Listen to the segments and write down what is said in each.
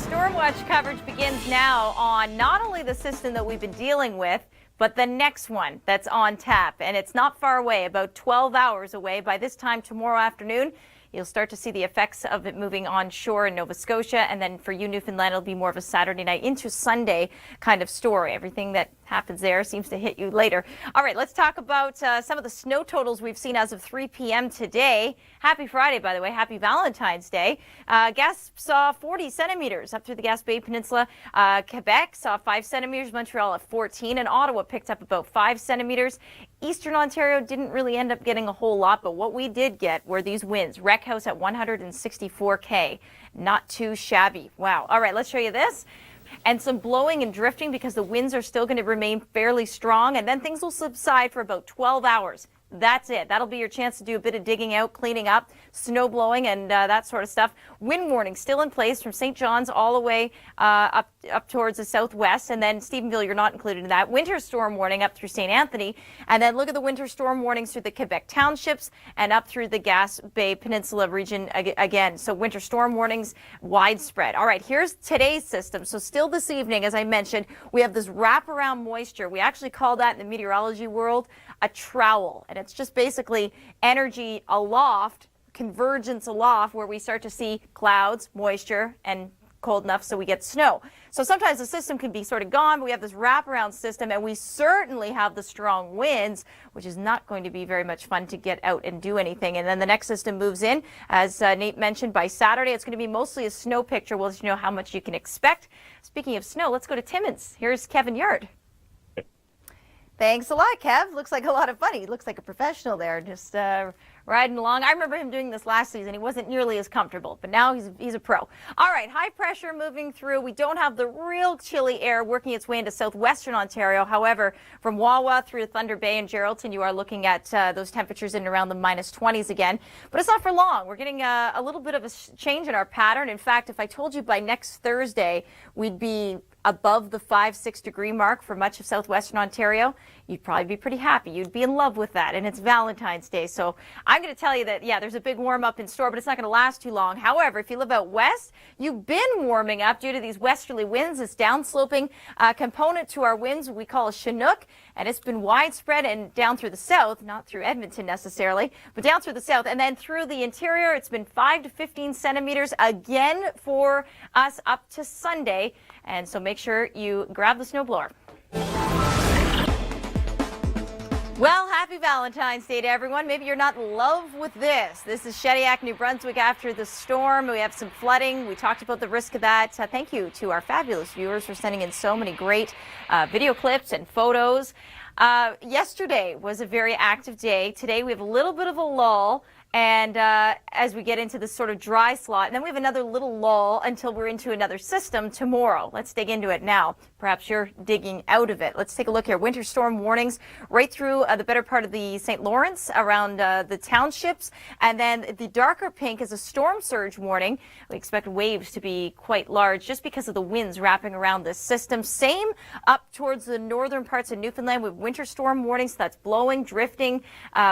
Storm Watch coverage begins now on not only the system that we've been dealing with, but the next one that's on tap. And it's not far away, about 12 hours away. By this time tomorrow afternoon, you'll start to see the effects of it moving onshore in Nova Scotia. And then for you, Newfoundland, it'll be more of a Saturday night into Sunday kind of story. Everything that happens there seems to hit you later. All right, let's talk about some of the snow totals we've seen as of 3 p.m. today. Happy Friday, by the way. Happy Valentine's Day. Gasp saw 40 centimeters up through the Gasp Bay Peninsula. Quebec saw 5 centimeters. Montreal at 14. And Ottawa picked up about 5 centimeters. Eastern Ontario didn't really end up getting a whole lot, but what we did get were these winds. Wreck House at 164 km. Not too shabby. Wow. All right, let's show you this. And some blowing and drifting because the winds are still going to remain fairly strong, and then things will subside for about 12 hours. That's it. That'll be your chance to do a bit of digging out, cleaning up, snow blowing, and that sort of stuff. Wind warning still in place from St. John's all the way up towards the southwest, and then Stephenville, you're not included in that. Winter storm warning up through St. Anthony, and then look at the winter storm warnings through the Quebec townships and up through the Gasp Bay Peninsula region again. So winter storm warnings widespread. All right, here's today's system. So still this evening, as I mentioned, we have this wraparound moisture. We actually call that in the meteorology world a trowel, and it's just basically energy aloft, convergence aloft, where we start to see clouds, moisture, and cold enough so we get snow. So sometimes the system can be sort of gone, but we have this wraparound system, and we certainly have the strong winds, which is not going to be very much fun to get out and do anything. And then the next system moves in. As Nate mentioned, by Saturday, it's going to be mostly a snow picture. We'll let you know how much you can expect. Speaking of snow, let's go to Timmins. Here's Kevin Yard. Thanks a lot, Kev. Looks like a lot of fun. He looks like a professional there, just riding along. I remember him doing this last season. He wasn't nearly as comfortable, but now he's a pro. All right, high pressure moving through. We don't have the real chilly air working its way into southwestern Ontario. However, from Wawa through Thunder Bay and Geraldton, you are looking at those temperatures in around the -20s again. But it's not for long. We're getting a little bit of a change in our pattern. In fact, if I told you by next Thursday we'd be above the 5-6 degree mark for much of southwestern Ontario, you'd probably be pretty happy. You'd be in love with that. And it's Valentine's Day. So I'm going to tell you that, yeah, there's a big warm up in store, but it's not going to last too long. However, if you live out west, you've been warming up due to these westerly winds. This downsloping component to our winds we call a Chinook, and it's been widespread and down through the south, not through Edmonton necessarily, but down through the south. And then through the interior, it's been 5 to 15 centimeters again for us up to Sunday. And so make sure you grab the snowblower. Well, happy Valentine's Day to everyone. Maybe you're not in love with this. This is Shediac, New Brunswick after the storm. We have some flooding. We talked about the risk of that. Thank you to our fabulous viewers for sending in so many great video clips and photos. Yesterday was a very active day. Today we have a little bit of a lull. And as we get into this sort of dry slot, and then we have another little lull until we're into another system tomorrow. Let's dig into it now. Perhaps you're digging out of it. Let's take a look here. Winter storm warnings right through the better part of the St. Lawrence, around the townships. And then the darker pink is a storm surge warning. We expect waves to be quite large just because of the winds wrapping around this system. Same up towards the northern parts of Newfoundland with winter storm warnings. That's blowing, drifting.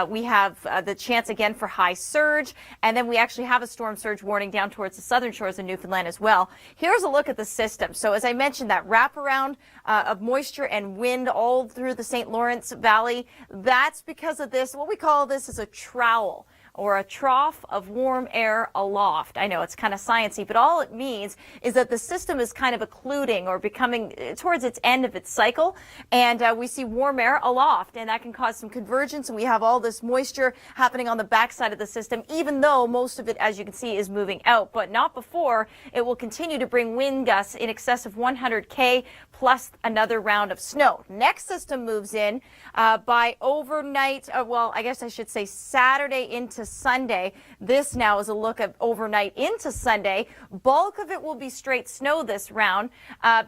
We have the chance again for high surge, and then we actually have a storm surge warning down towards the southern shores of Newfoundland as well. Here's a look at the system. So as I mentioned, that wraparound of moisture and wind all through the St. Lawrence Valley, that's because of this. What we call this is a trowel, or a trough of warm air aloft. I know it's kind of sciencey, but all it means is that the system is kind of occluding or becoming towards its end of its cycle, and we see warm air aloft, and that can cause some convergence, and we have all this moisture happening on the backside of the system, even though most of it, as you can see, is moving out, but not before. It will continue to bring wind gusts in excess of 100 km plus another round of snow. Next system moves in by overnight, well, I guess I should say Saturday into Sunday. This now is a look at overnight into Sunday. Bulk of it will be straight snow this round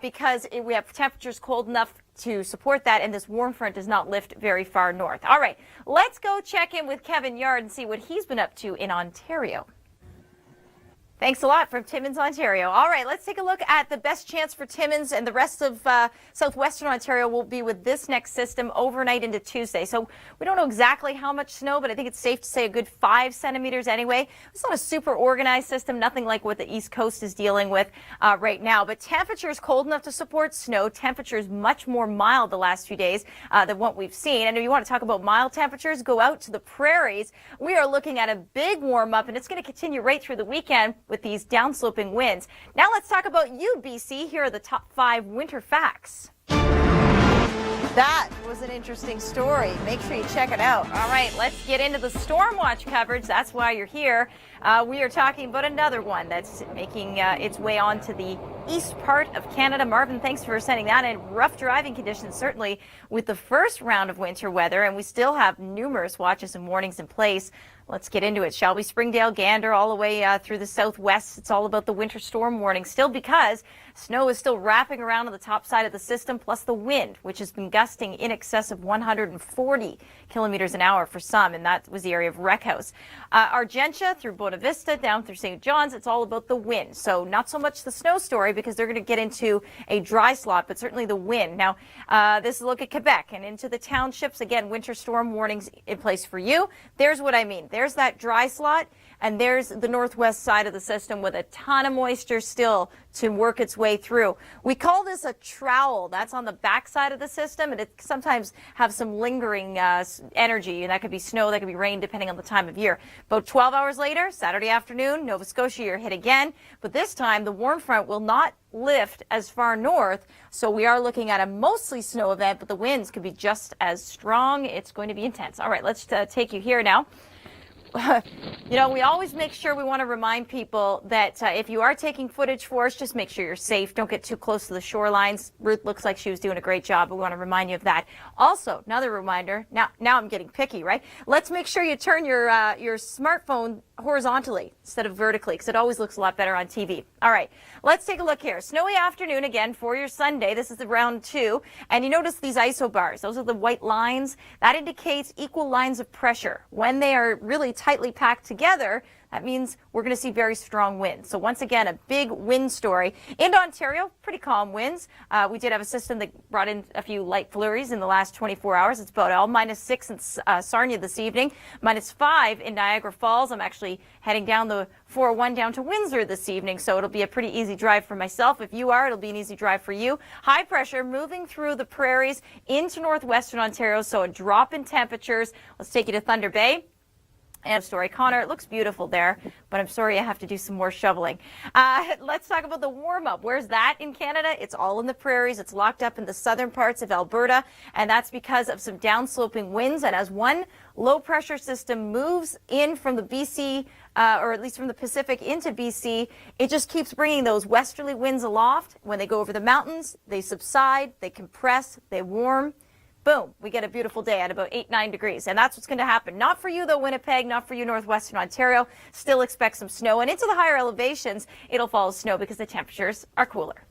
because we have temperatures cold enough to support that, and this warm front does not lift very far north. All right, let's go check in with Kevin Yard and see what he's been up to in Ontario. Thanks a lot from Timmins, Ontario. All right, let's take a look at the best chance for Timmins, and the rest of southwestern Ontario will be with this next system overnight into Tuesday. So we don't know exactly how much snow, but I think it's safe to say a good 5 centimeters anyway. It's not a super organized system, nothing like what the East Coast is dealing with right now. But temperatures cold enough to support snow. Temperatures much more mild the last few days than what we've seen. And if you want to talk about mild temperatures, go out to the prairies. We are looking at a big warm up, and it's going to continue right through the weekend with these downsloping winds. Now let's talk about you, BC. Here are the top 5 winter facts. That was an interesting story. Make sure you check it out. All right, let's get into the storm watch coverage. That's why you're here. We are talking about another one that's making its way onto the east part of Canada. Marvin, thanks for sending that in. Rough driving conditions, certainly, with the first round of winter weather, and we still have numerous watches and warnings in place. Let's get into it, shall we? Springdale, Gander, all the way through the southwest. It's all about the winter storm warning still, because snow is still wrapping around on the top side of the system, plus the wind, which has been gusting in excess of 140 kilometers an hour for some, and that was the area of Wreckhouse. Argentia through Bona Vista down through St. John's, it's all about the wind. So not so much the snow story, because they're going to get into a dry slot, but certainly the wind. Now, this is a look at Quebec and into the townships. Again, winter storm warnings in place for you. There's what I mean. There's that dry slot, and there's the northwest side of the system with a ton of moisture still to work its way through. We call this a trowel. That's on the back side of the system, and it sometimes have some lingering energy, and that could be snow, that could be rain, depending on the time of year. About 12 hours later, Saturday afternoon, Nova Scotia, you're hit again, but this time the warm front will not lift as far north, so we are looking at a mostly snow event, but the winds could be just as strong. It's going to be intense. All right, let's take you here now. You know, we always make sure we want to remind people that if you are taking footage for us, just make sure you're safe. Don't get too close to the shorelines. Ruth looks like she was doing a great job, but we want to remind you of that. Also, another reminder, now I'm getting picky, right? Let's make sure you turn your smartphone horizontally instead of vertically, because it always looks a lot better on TV. All right, let's take a look here. Snowy afternoon again for your Sunday. This is the round 2, and you notice these isobars. Those are the white lines. That indicates equal lines of pressure. When they are really tightly packed together, that means we're going to see very strong winds. So once again, a big wind story. In Ontario, pretty calm winds. We did have a system that brought in a few light flurries in the last 24 hours. It's about all -6 in Sarnia this evening, -5 in Niagara Falls. I'm actually heading down the 401 down to Windsor this evening, so it'll be a pretty easy drive for myself. If you are, it'll be an easy drive for you. High pressure moving through the prairies into northwestern Ontario, so a drop in temperatures. Let's take you to Thunder Bay. And story, Connor, it looks beautiful there, but I'm sorry I have to do some more shoveling. Let's talk about the warm-up. Where's that in Canada? It's all in the prairies. It's locked up in the southern parts of Alberta, and that's because of some downsloping winds. And as one low-pressure system moves in from the BC, or at least from the Pacific into BC, it just keeps bringing those westerly winds aloft. When they go over the mountains, they subside, they compress, they warm. Boom, we get a beautiful day at about 8-9 degrees. And that's what's going to happen. Not for you, though, Winnipeg, not for you, northwestern Ontario. Still expect some snow. And into the higher elevations, it'll follow snow because the temperatures are cooler.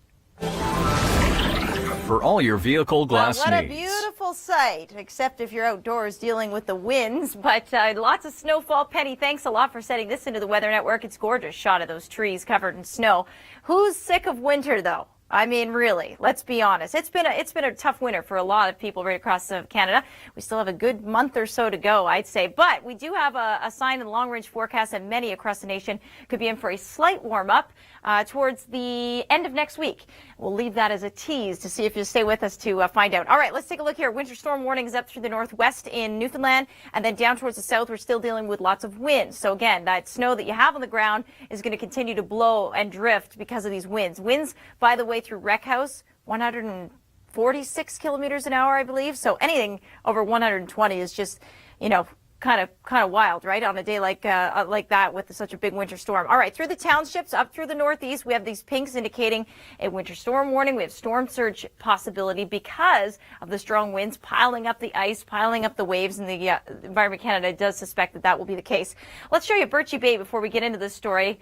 For all your vehicle glass what needs. A beautiful sight, except if you're outdoors dealing with the winds. But lots of snowfall. Penny, thanks a lot for setting this into the Weather Network. It's gorgeous shot of those trees covered in snow. Who's sick of winter, though? I mean, really, let's be honest. It's been a tough winter for a lot of people right across Canada. We still have a good month or so to go, I'd say. But we do have a sign in the long-range forecast that many across the nation could be in for a slight warm-up towards the end of next week. We'll leave that as a tease to see if you'll stay with us to find out. All right, let's take a look here. Winter storm warnings up through the northwest in Newfoundland, and then down towards the south, we're still dealing with lots of wind. So again, that snow that you have on the ground is going to continue to blow and drift because of these winds. Winds, by the way, through Wreckhouse, 146 kilometers an hour, I believe. So anything over 120 is just, you know, kind of wild, right? On a day like that with such a big winter storm. All right, through the townships, up through the northeast, we have these pinks indicating a winter storm warning. We have storm surge possibility because of the strong winds piling up the ice, piling up the waves, and the Environment Canada does suspect that will be the case. Let's show you Birchie Bay before we get into this story.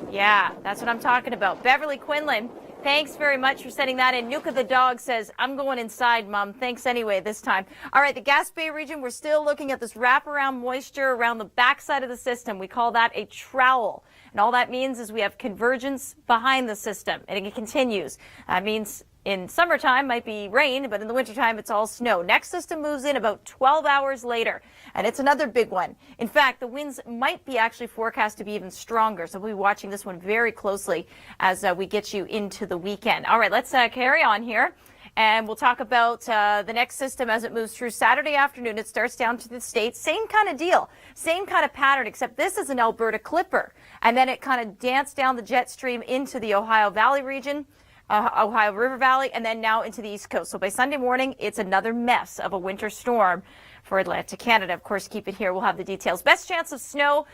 Yeah, that's what I'm talking about. Beverly Quinlan, thanks very much for sending that in. Nuka the dog says, I'm going inside, Mom. Thanks anyway this time. All right, the Gaspé region, we're still looking at this wraparound moisture around the backside of the system. We call that a trowel. And all that means is we have convergence behind the system, and it continues. That means in summertime might be rain, but in the wintertime it's all snow. Next system moves in about 12 hours later, and it's another big one. In fact, the winds might be actually forecast to be even stronger, so we'll be watching this one very closely as we get you into the weekend. All right, let's carry on here. And we'll talk about the next system as it moves through Saturday afternoon. It starts down to the states. Same kind of deal, same kind of pattern, except this is an Alberta clipper. And then it kind of danced down the jet stream into the Ohio Valley region, Ohio River Valley, and then now into the East Coast. So by Sunday morning, it's another mess of a winter storm for Atlantic Canada. Of course, keep it here. We'll have the details. Best chance of snow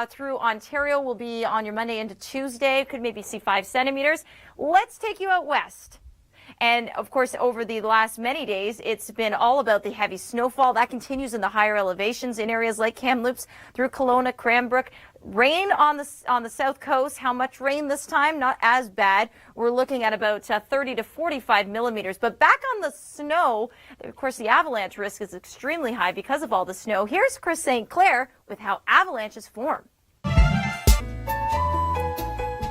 through Ontario will be on your Monday into Tuesday. Could maybe see 5 centimeters. Let's take you out west. And, of course, over the last many days, it's been all about the heavy snowfall. That continues in the higher elevations in areas like Kamloops through Kelowna, Cranbrook. Rain on the south coast. How much rain this time? Not as bad. We're looking at about 30 to 45 millimeters. But back on the snow, of course, the avalanche risk is extremely high because of all the snow. Here's Chris St. Clair with how avalanches form.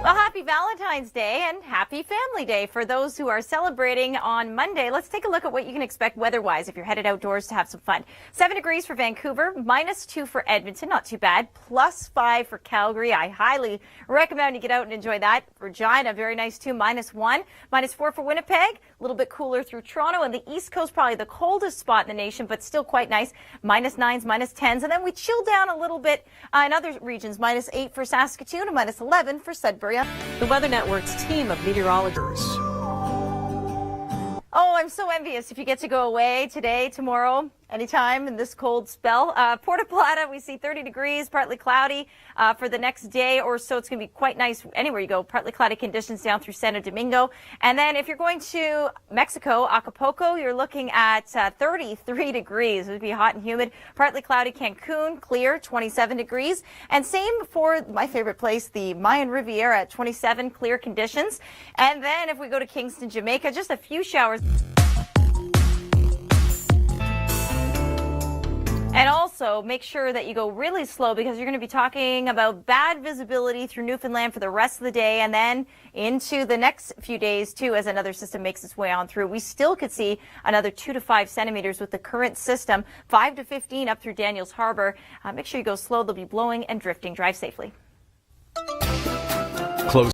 Well, happy Valentine's Day and happy Family Day for those who are celebrating on Monday. Let's take a look at what you can expect weather-wise if you're headed outdoors to have some fun. 7 degrees for Vancouver, -2 for Edmonton, not too bad, +5 for Calgary. I highly recommend you get out and enjoy that. Regina, very nice too, -1, -4 for Winnipeg, a little bit cooler through Toronto, and the East Coast probably the coldest spot in the nation, but still quite nice, -9s, -10s, and then we chill down a little bit in other regions, -8 for Saskatoon and -11 for Sudbury. The Weather Network's team of meteorologists. Oh, I'm so envious if you get to go away today, tomorrow, anytime in this cold spell. Puerto Plata, we see 30 degrees, partly cloudy for the next day or so. It's going to be quite nice anywhere you go. Partly cloudy conditions down through Santo Domingo. And then if you're going to Mexico, Acapulco, you're looking at 33 degrees. It would be hot and humid. Partly cloudy Cancun, clear, 27 degrees. And same for my favorite place, the Mayan Riviera at 27, clear conditions. And then if we go to Kingston, Jamaica, just a few showers. And also make sure that you go really slow because you're going to be talking about bad visibility through Newfoundland for the rest of the day and then into the next few days too as another system makes its way on through. We still could see another 2 to 5 centimeters with the current system, 5 to 15 up through Daniels Harbor. Make sure you go slow. They'll be blowing and drifting. Drive safely. Close.